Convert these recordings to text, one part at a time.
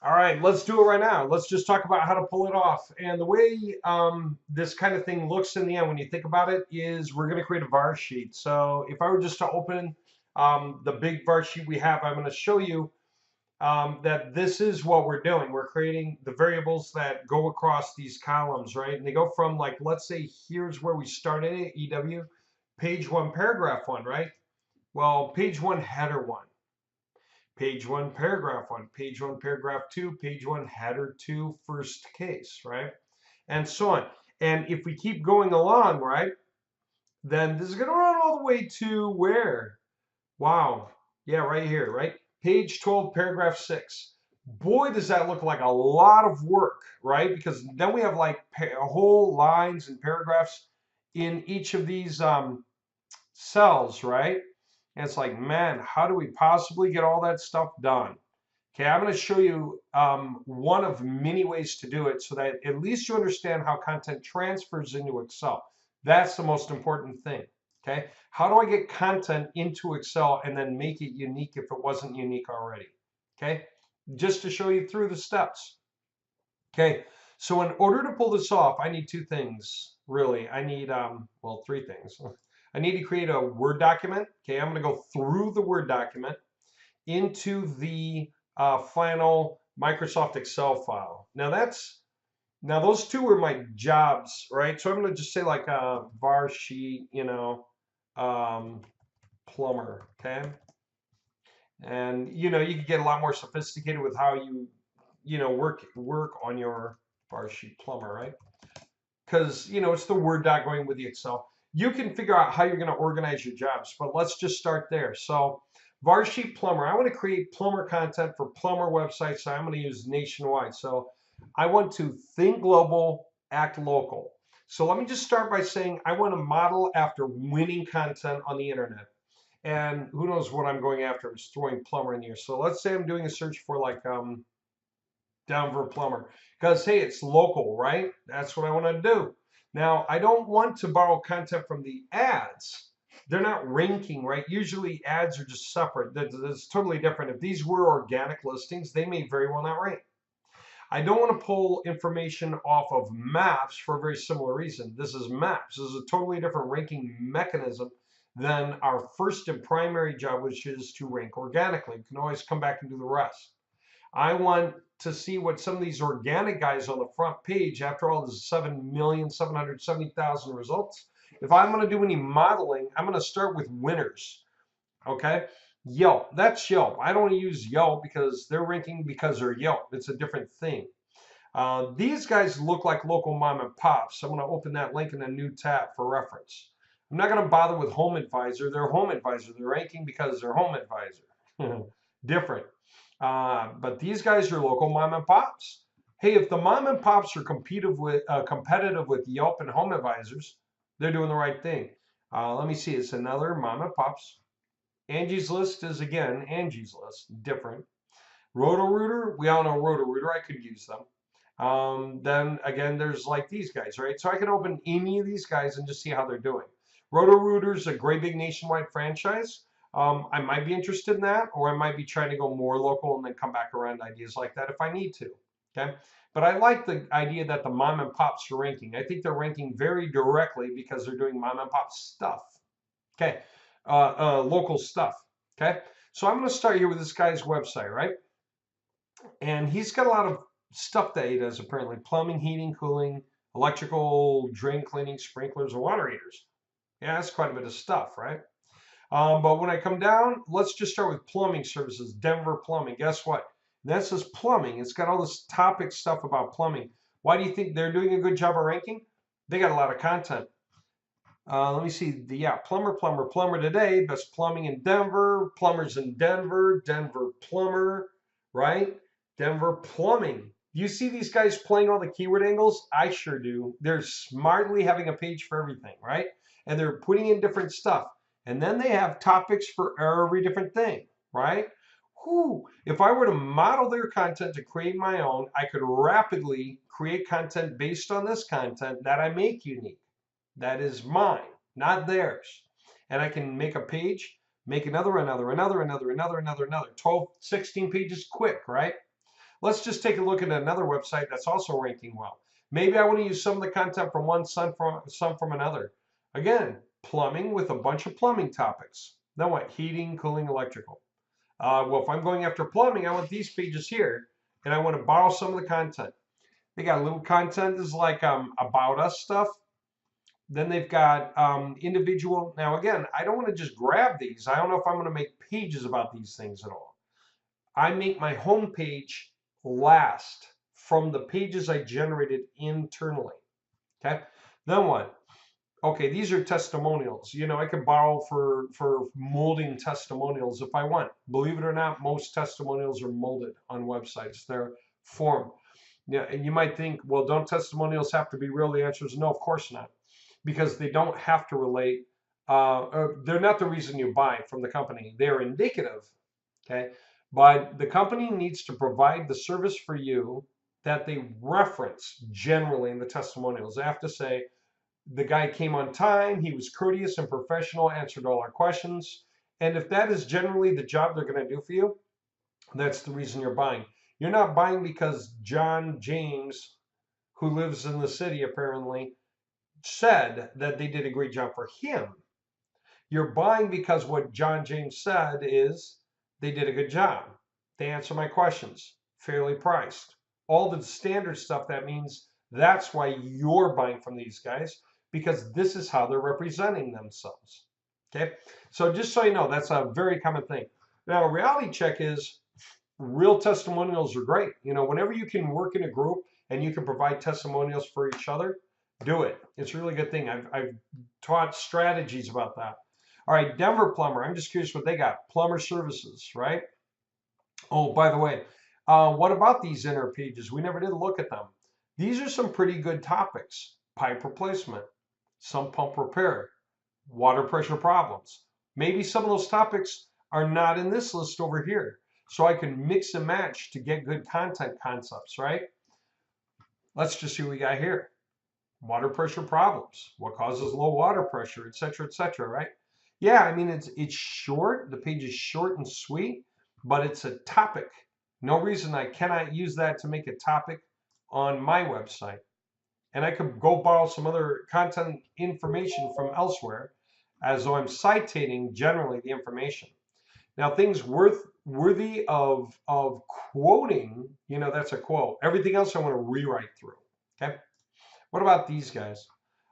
All right, let's do it right now. Let's just talk about how to pull it off. And the way this kind of thing looks in the end, when you think about it, is we're going to create a var sheet. So if I were just to open the big var sheet we have, I'm going to show you that this is what we're doing. We're creating the variables that go across these columns, right? And they go from, like, let's say here's where we started it, EW, page one, paragraph one, right? Well, page one, header one. Page one, paragraph one, page one, paragraph two, page one, header two, first case, right? And so on. And if we keep going along, right, then this is going to run all the way to where? Wow. Yeah, right here, right? Page 12, paragraph 6. Boy, does that look like a lot of work, right? Because then we have like whole lines and paragraphs in each of these cells, right? And it's like, man, how do we possibly get all that stuff done? Okay, I'm going to show you one of many ways to do it so that at least you understand how content transfers into Excel. That's the most important thing. Okay, how do I get content into Excel and then make it unique if it wasn't unique already? Okay, just to show you through the steps. Okay, so in order to pull this off, I need two things, really. I need, well, three things. I need to create a Word document. Okay, I'm going to go through the Word document into the final Microsoft Excel file. Now those two are my jobs, right? So I'm going to just say like a var sheet, plumber, okay? And you can get a lot more sophisticated with how you work on your var sheet plumber, right? Because it's the Word doc going with the Excel. You can figure out how you're going to organize your jobs, but let's just start there. So var sheet plumber, I want to create plumber content for plumber websites, so I'm going to use nationwide. So I want to think global, act local. So let me just start by saying I want to model after winning content on the internet. And who knows what I'm going after? I'm just throwing plumber in here. So let's say I'm doing a search for like Denver plumber, because hey, it's local, right? That's what I want to do. Now, I don't want to borrow content from the ads. They're not ranking, right? Usually ads are just separate. That's totally different. If these were organic listings, they may very well not rank. I don't want to pull information off of maps for a very similar reason. This is maps. This is a totally different ranking mechanism than our first and primary job, which is to rank organically. You can always come back and do the rest. I want to see what some of these organic guys on the front page, after all, there's 7,770,000 results. If I'm going to do any modeling, I'm going to start with winners. Okay. Yelp, that's Yelp. I don't want to use Yelp because they're ranking because they're Yelp. It's a different thing. These guys look like local mom and pops. So I'm going to open that link in a new tab for reference. I'm not going to bother with Home Advisor. They're Home Advisor. They're ranking because they're Home Advisor. Different. But these guys are local mom and pops. Hey, if the mom and pops are competitive with Yelp and Home Advisors, they're doing the right thing. Let me see. It's another mom and pops. Angie's List is, again, Angie's List, different. Roto-Rooter, we all know Roto-Rooter. I could use them. Then, again, there's like these guys, right? So I can open any of these guys and just see how they're doing. Roto-Rooter's a great big nationwide franchise. I might be interested in that, or I might be trying to go more local and then come back around to ideas like that if I need to. Okay, but I like the idea that the mom and pops are ranking. I think they're ranking very directly because they're doing mom and pop stuff. Okay, local stuff. Okay, so I'm going to start here with this guy's website, right? And he's got a lot of stuff that he does apparently: plumbing, heating, cooling, electrical, drain cleaning, sprinklers, and water heaters. Yeah, that's quite a bit of stuff, right? But when I come down, let's just start with plumbing services, Denver Plumbing. Guess what? That says plumbing. It's got all this topic stuff about plumbing. Why do you think they're doing a good job of ranking? They got a lot of content. Let me see. Yeah, plumber today. Best plumbing in Denver. Plumbers in Denver. Denver plumber, right? Denver plumbing. Do you see these guys playing all the keyword angles? I sure do. They're smartly having a page for everything, right? And they're putting in different stuff. And then they have topics for every different thing, right? Whew. If I were to model their content to create my own, I could rapidly create content based on this content that I make unique. That is mine, not theirs. And I can make a page, make another, 12, 16 pages quick, right? Let's just take a look at another website that's also ranking well. Maybe I want to use some of the content from one, some from another. Again, plumbing with a bunch of plumbing topics. Then what? Heating, cooling, electrical. Well, if I'm going after plumbing, I want these pages here, and I want to borrow some of the content. They got a little content is like about us stuff. Then they've got individual. Now, again, I don't want to just grab these. I don't know if I'm going to make pages about these things at all. I make my home page last from the pages I generated internally. Okay. Then what? Okay, these are testimonials. You know, I can borrow for molding testimonials if I want. Believe it or not, most testimonials are molded on websites. They're formed. Yeah, and you might think, well, don't testimonials have to be real? The answer is no, of course not, because they don't have to relate. They're not the reason you buy from the company. They're indicative, okay? But the company needs to provide the service for you that they reference generally in the testimonials. They have to say, the guy came on time, he was courteous and professional, answered all our questions. And if that is generally the job they're going to do for you, that's the reason you're buying. You're not buying because John James, who lives in the city apparently, said that they did a great job for him. You're buying because what John James said is they did a good job. They answer my questions, fairly priced. All the standard stuff, that means that's why you're buying from these guys, because this is how they're representing themselves. Okay, so just so you know, that's a very common thing. Now, a reality check is real testimonials are great. You know, whenever you can work in a group and you can provide testimonials for each other, do it. It's a really good thing. I've taught strategies about that. All right, Denver Plumber. I'm just curious what they got. Plumber services, right? Oh, by the way, what about these inner pages? We never did look at them. These are some pretty good topics. Pipe replacement, sump pump repair, water pressure problems. Maybe some of those topics are not in this list over here. So I can mix and match to get good content concepts, right? Let's just see what we got here. Water pressure problems, what causes low water pressure, et cetera, right? Yeah, I mean, it's short. The page is short and sweet, but it's a topic. No reason I cannot use that to make a topic on my website. And I could go borrow some other content information from elsewhere as though I'm citing generally the information. Now, things worthy of quoting, you know, that's a quote. Everything else I want to rewrite through. Okay. What about these guys?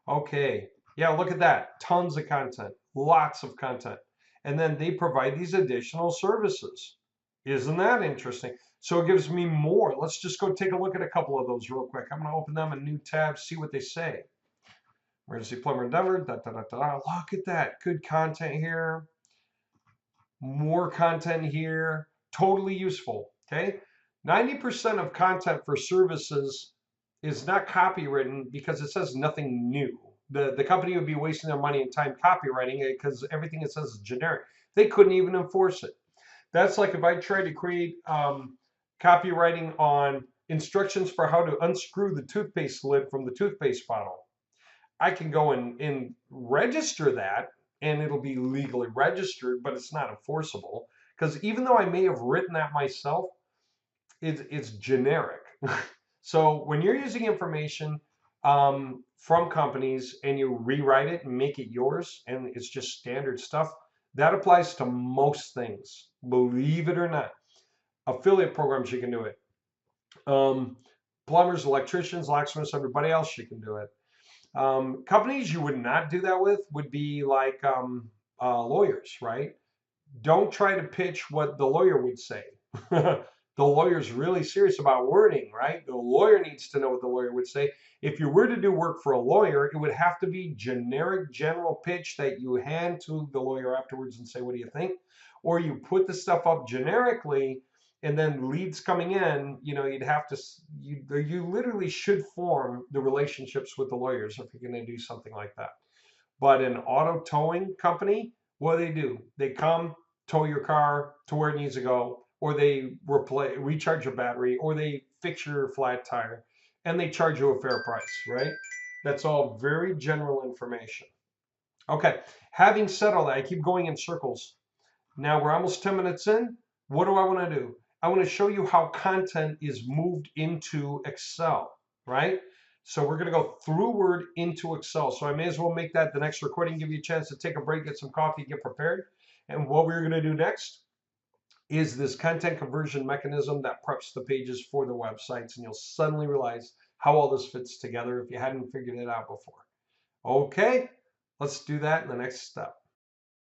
Okay. Yeah, look at that. Tons of content, lots of content. And then they provide these additional services. Isn't that interesting? So it gives me more. Let's just go take a look at a couple of those real quick. I'm going to open them in a new tab, see what they say. Emergency plumber in Denver. Da, da, da, da. Look at that. Good content here. More content here. Totally useful. Okay. 90% of content for services is not copywritten because it says nothing new. The company would be wasting their money and time copywriting it because everything it says is generic. They couldn't even enforce it. That's like if I tried to create copywriting on instructions for how to unscrew the toothpaste lid from the toothpaste bottle. I can go and register that and it'll be legally registered, but it's not enforceable because even though I may have written that myself, it's generic. So when you're using information from companies and you rewrite it and make it yours and it's just standard stuff, that applies to most things, believe it or not. Affiliate programs, you can do it. Plumbers, electricians, locksmiths, everybody else, you can do it. Companies you would not do that with would be like lawyers, right? Don't try to pitch what the lawyer would say. The lawyer's really serious about wording, right? The lawyer needs to know what the lawyer would say. If you were to do work for a lawyer, it would have to be generic general pitch that you hand to the lawyer afterwards and say, what do you think? Or you put the stuff up generically and then leads coming in, you know, you'd have to, you literally should form the relationships with the lawyers if you're going to do something like that. But an auto towing company, what do? They come, tow your car to where it needs to go, or they recharge your battery, or they fix your flat tire, and they charge you a fair price, right? That's all very general information. Okay, having said all that, I keep going in circles. Now we're almost 10 minutes in. What do I want to do? I want to show you how content is moved into Excel, right? So we're going to go through Word into Excel. So I may as well make that the next recording, give you a chance to take a break, get some coffee, get prepared. And what we're going to do next is this content conversion mechanism that preps the pages for the websites. And you'll suddenly realize how all this fits together if you hadn't figured it out before. Okay, let's do that in the next step.